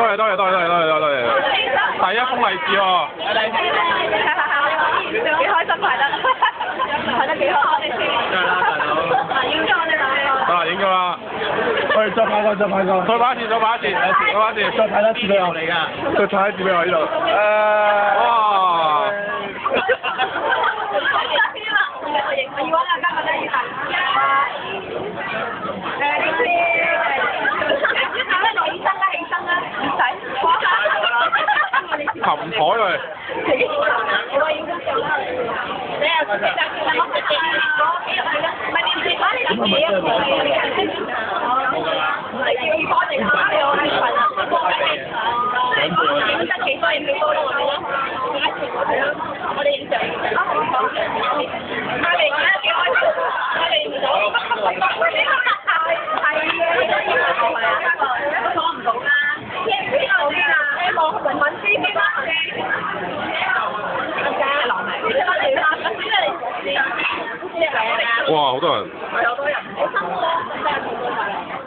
謝多謝。第一封利是喎。幾開心排得幾好，我哋先。影咗我哋兩個。得啦，影咗啦。喂，再拍個。再拍一次。再拍一次。再拍一次俾我嚟㗎。再拍一次俾我呢度。哇！我要揾阿嘉文咧，要起身啦，唔使。擒台佢。哇！好多人。係好多人，好辛苦咯，真係好多人。